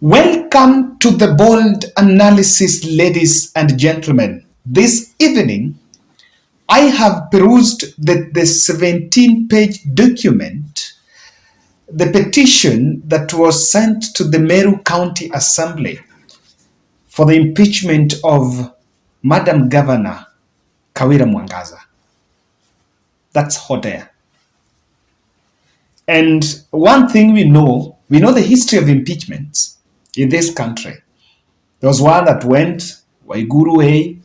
Welcome to the bold analysis, ladies and gentlemen. This evening, I have perused the 17-page document, the petition that was sent to the Meru County Assembly for the impeachment of Madam Governor Kawira Mwangaza. That's hot air. And one thing we know the history of impeachments in this country. There was one that went, Waiguru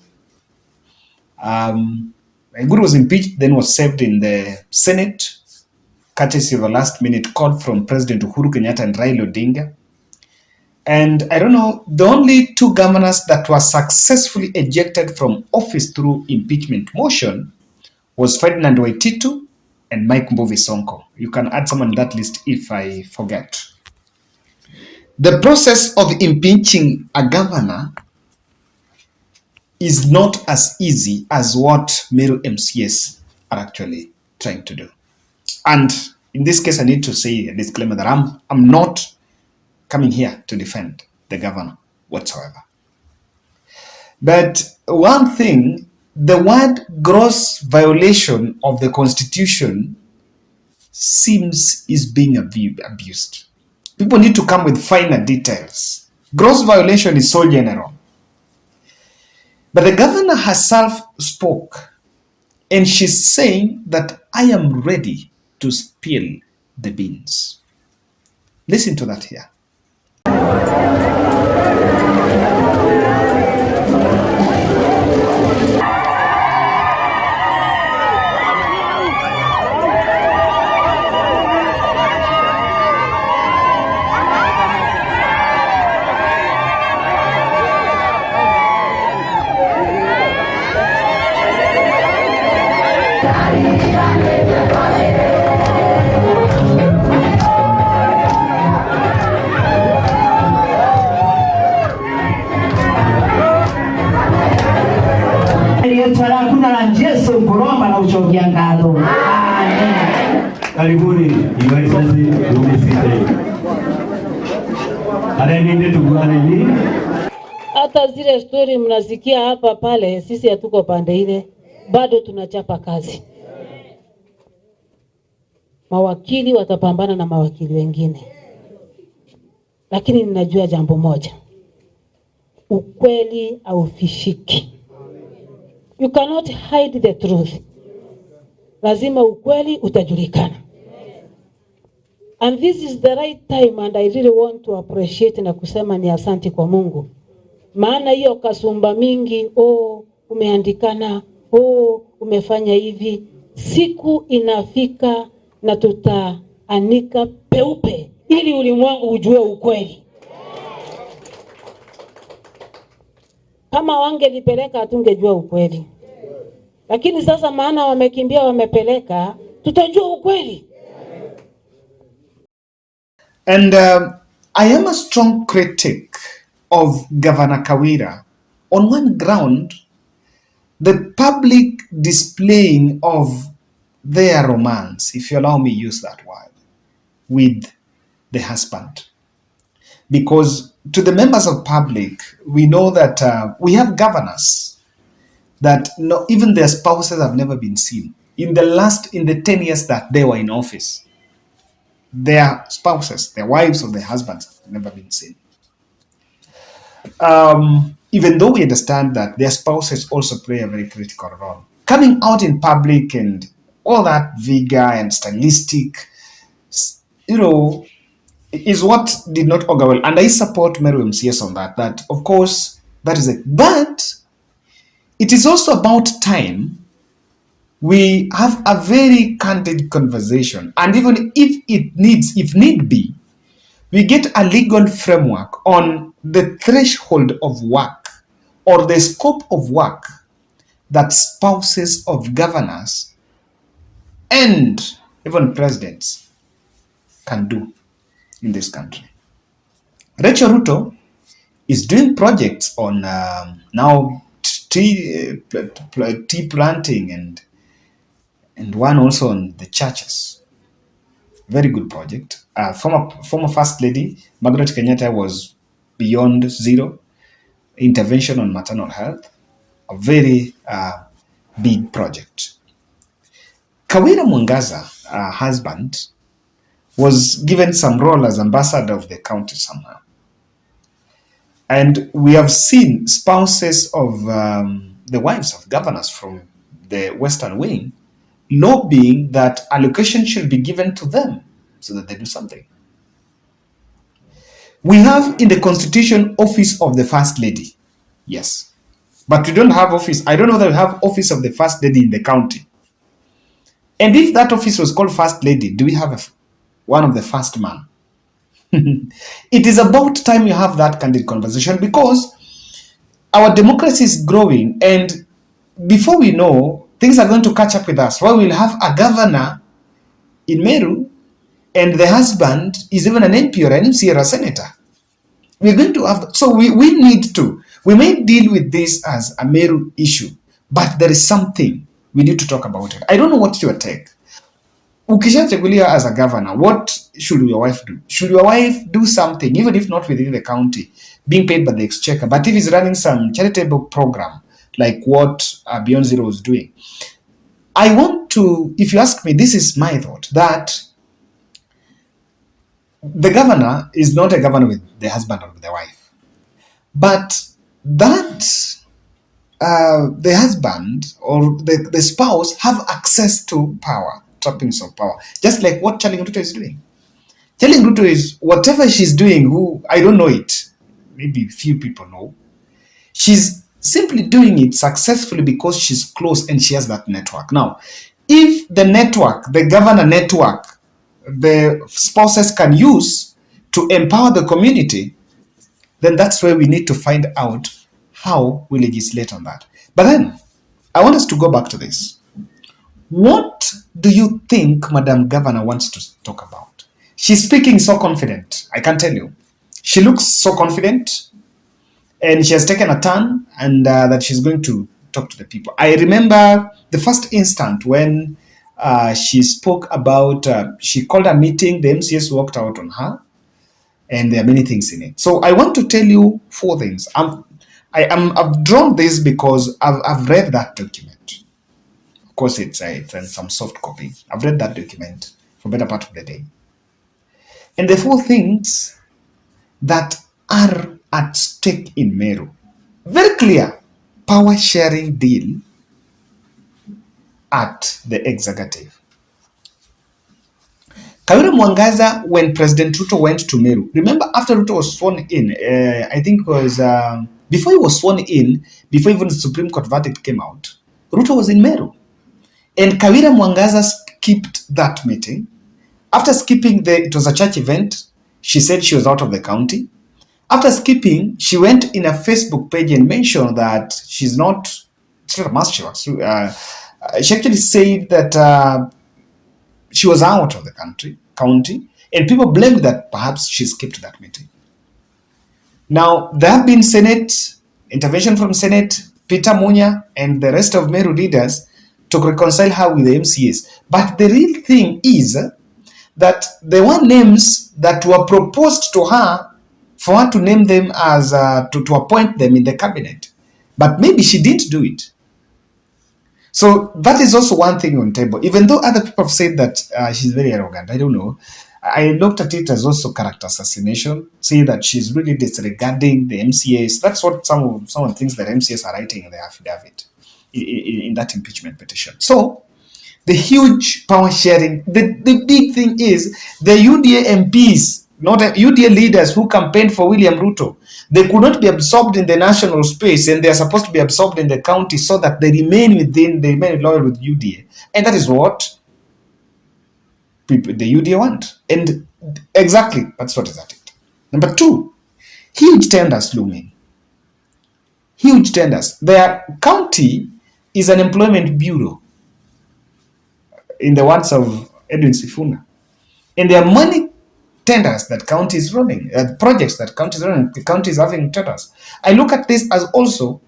Waiguru was impeached, then was served in the Senate, courtesy of a last-minute call from President Uhuru Kenyatta and Raila Odinga. And I don't know, the only two governors that were successfully ejected from office through impeachment motion was Ferdinand Waititu and Mike Mbuvi Sonko. You can add someone on that list if I forget. The process of impeaching a governor is not as easy as what Meru MCS are actually trying to do. And in this case, I need to say a disclaimer that I'm not coming here to defend the governor whatsoever. But one thing, the word gross violation of the Constitution seems is being abused. People need to come with finer details. Gross violation is so general. But the governor herself spoke, and she's saying that I am ready to spill the beans. Listen to that here. Karibuni iwaisasi umesite. Anaende tukuaneni. Hata zile story mnasikia hapa pale, sisi hatuko pande ile, bado tunachapa kazi. Mawakili watapambana na mawakili wengine. Lakini ninajua jambo moja. Ukweli haufishiki. You cannot hide the truth. Lazima ukweli utajulikana. And this is the right time, and I really want to appreciate na kusema ni asanti kwa Mungu. Maana hiyo kasumba mingi, umeandikana, umefanya hivi, siku inafika na tutaanika peupe ili ulimwengu ujue ukweli. Kama wangelipeleka hatungejua ukweli. Lakini sasa maana wamekimbia wamepeleka, tutajua ukweli. And I am a strong critic of Governor Kawira on one ground, the public displaying of their romance, if you allow me use that word, with the husband. Because to the members of public, we know that we have governors that even their spouses have never been seen. In the 10 years that they were in office, their spouses, their wives or their husbands have never been seen. Even though we understand that their spouses also play a very critical role. Coming out in public and all that vigor and stylistic, is what did not augur well. And I support Meru MCS on that of course, that is it. But it is also about time we have a very candid conversation. And even if need be, we get a legal framework on the threshold of work or the scope of work that spouses of governors and even presidents can do in this country. Rachel Ruto is doing projects on now tea planting and one also on the churches. Very good project. Former First Lady Margaret Kenyatta was beyond zero, intervention on maternal health, a very big project. Kawira Mwangaza, husband, was given some role as ambassador of the county somehow. And we have seen spouses of the wives of governors from the Western Wing lobbying that allocation should be given to them so that they do something. We have in the Constitution office of the First Lady, yes, but we don't have office. I don't know that we have office of the First Lady in the county. And if that office was called First Lady, do we have one of the first man? It is about time you have that candid conversation, because our democracy is growing, and before we know, things are going to catch up with us. Well, we'll have a governor in Meru, and the husband is even an MP or an MC or a senator. We're going to have, so we need to, we may deal with this as a Meru issue, but there is something we need to talk about it. I don't know what's your take. Ukishachaguliwa as a governor, what should your wife do? Should your wife do something, even if not within the county, being paid by the exchequer, but if he's running some charitable program, like what Beyond Zero is doing? I want to, if you ask me, this is my thought, that the governor is not a governor with the husband or with the wife, but that the husband or the spouse have access to power, trappings of power, just like what Charlie Ruto is doing. Charlie Ruto is, whatever she's doing, who, I don't know it, maybe few people know, she's simply doing it successfully because she's close and she has that network. Now, if the network, the governor network, the spouses can use to empower the community, then that's where we need to find out how we legislate on that. But then, I want us to go back to this. What do you think Madam Governor wants to talk about? She's speaking so confident, I can tell you. She looks so confident, and she has taken a turn, and that she's going to talk to the people. I remember the first instant when she spoke about, she called a meeting, the MCS walked out on her, and there are many things in it. So I want to tell you 4 things. I've drawn this because I've read that document. Of course, it's in some soft copy. I've read that document for better part of the day. And the 4 things that are at stake in Meru. Very clear power sharing deal at the executive. Kawira Mwangaza, when President Ruto went to Meru, remember after Ruto was sworn in, I think it was before he was sworn in, before even the Supreme Court verdict came out, Ruto was in Meru. And Kawira Mwangaza skipped that meeting. After skipping, it was a church event, she said she was out of the county. After skipping, she went in a Facebook page and mentioned that she's not, it's not a must, she actually said that she was out of the county, and people blamed that perhaps she skipped that meeting. Now, there have been Senate, intervention from Senate, Peter Munya, and the rest of Meru leaders to reconcile her with the MCAs. But the real thing is that there were names that were proposed to her for her to name them as, to appoint them in the cabinet. But maybe she didn't do it. So that is also one thing on table. Even though other people have said that she's very arrogant, I don't know. I looked at it as also character assassination, saying that she's really disregarding the MCAs. That's what some of the things that MCAs are writing in the affidavit, in that impeachment petition. So the huge power sharing, the big thing is the UDA MPs, not UDA leaders who campaigned for William Ruto. They could not be absorbed in the national space, and they are supposed to be absorbed in the county so that they remain loyal with UDA. And that is what people, the UDA want. And exactly, that's what is at it. Number 2, huge tenders looming. Huge tenders. Their county is an employment bureau, in the words of Edwin Sifuna. And there are money tenders that county is running, projects that county is running, the county is having tenders. I look at this as also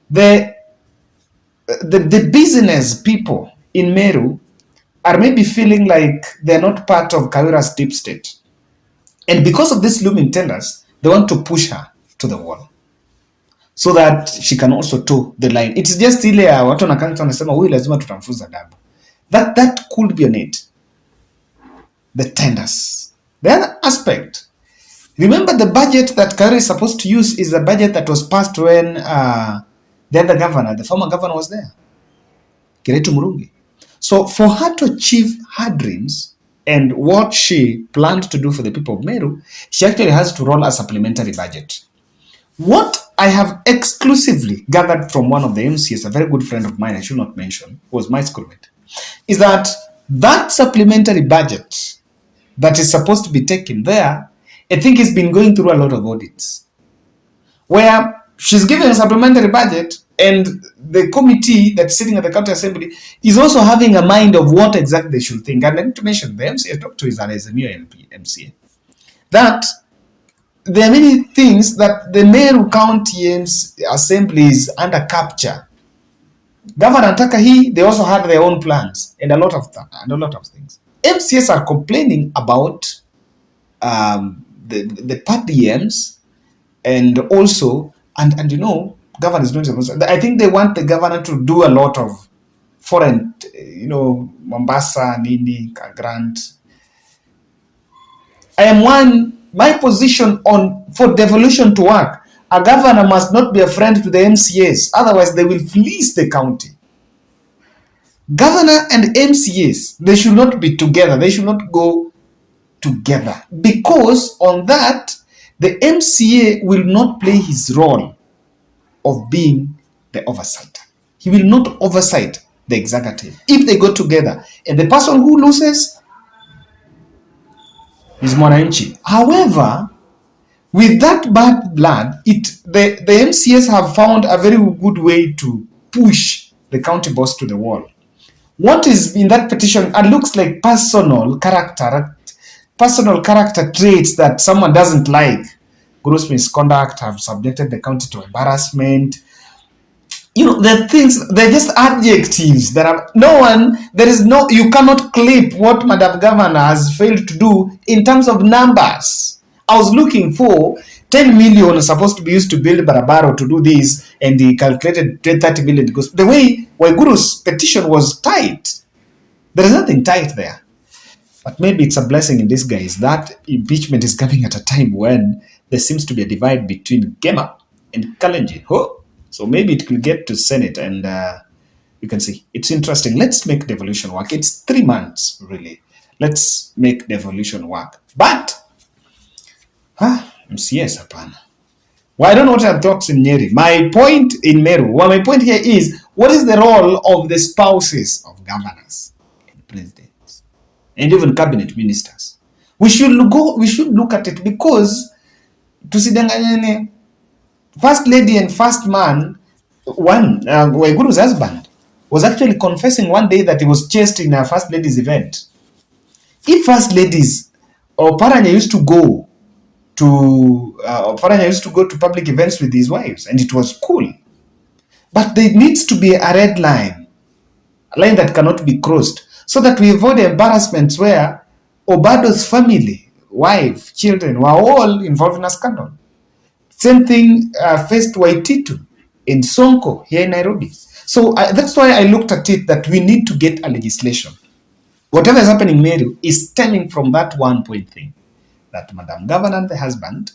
the business people in Meru are maybe feeling like they're not part of Kawira's deep state. And because of these looming tenders, They want to push her to the wall so that she can also toe the line. It's just ile ya watu wanasema huyu lazima tutamfuza adabu. That could be on it. The tenders. The other aspect. Remember, the budget that Kawira is supposed to use is the budget that was passed when the other governor, the former governor, was there, Kiretu Murungi. So for her to achieve her dreams and what she planned to do for the people of Meru, she actually has to roll a supplementary budget. What I have exclusively gathered from one of the MCs, a very good friend of mine, I should not mention, who was my schoolmate, is that supplementary budget that is supposed to be taken there, I think it's been going through a lot of audits, where she's given a supplementary budget and the committee that's sitting at the county assembly is also having a mind of what exactly they should think. And I need to mention the MCA I talked to is an Azimio MCA, that there are many things that the Meru County Assembly is under capture. Governor Takahi, they also had their own plans and a lot of things. MCS are complaining about the part DMs and also and you know, governor is doing. I think they want the governor to do a lot of foreign, you know, Mombasa, Nini, Grant. I am one. My position on for devolution to work, a governor must not be a friend to the MCAs, otherwise they will fleece the county. Governor and MCAs, they should not be together. They should not go together, because on that, the MCA will not play his role of being the oversight. He will not oversight the executive if they go together. And the person who loses is Mwananchi. However, with that bad blood, the MCAs have found a very good way to push the county boss to the wall. What is in that petition looks like personal character traits that someone doesn't like. Gross misconduct, have subjected the county to embarrassment. You know, the things, they're just adjectives that are you cannot clip what Madam Governor has failed to do in terms of numbers. I was looking for 10 million supposed to be used to build Barabaro to do this, and he calculated 30 million because the way Waiguru's petition was tight, there is nothing tight there. But maybe it's a blessing in disguise that impeachment is coming at a time when there seems to be a divide between Gema and Kalenjin. So maybe it will get to Senate, and you can see. It's interesting. Let's make devolution work. It's 3 months, really. Let's make devolution work. But, MCS, hapana. Well, I don't know what are thoughts in Nyeri. My point in Meru, my point here is, what is the role of the spouses of governors and presidents and even cabinet ministers? We should look at it, because tusidanganyane, First Lady and First Man, Waiguru's husband, was actually confessing one day that he was chased in a First Lady's event. If First Ladies or Paranya used to go to public events with his wives, and it was cool. But there needs to be a red line, a line that cannot be crossed, so that we avoid embarrassments where Obado's family, wife, children were all involved in a scandal. Same thing faced Waititu in Sonko here in Nairobi. So that's why I looked at it that we need to get a legislation. Whatever is happening in Meru is stemming from that one point thing, that Madam Governor and the husband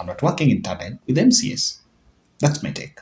are not working in tandem with MCS. That's my take.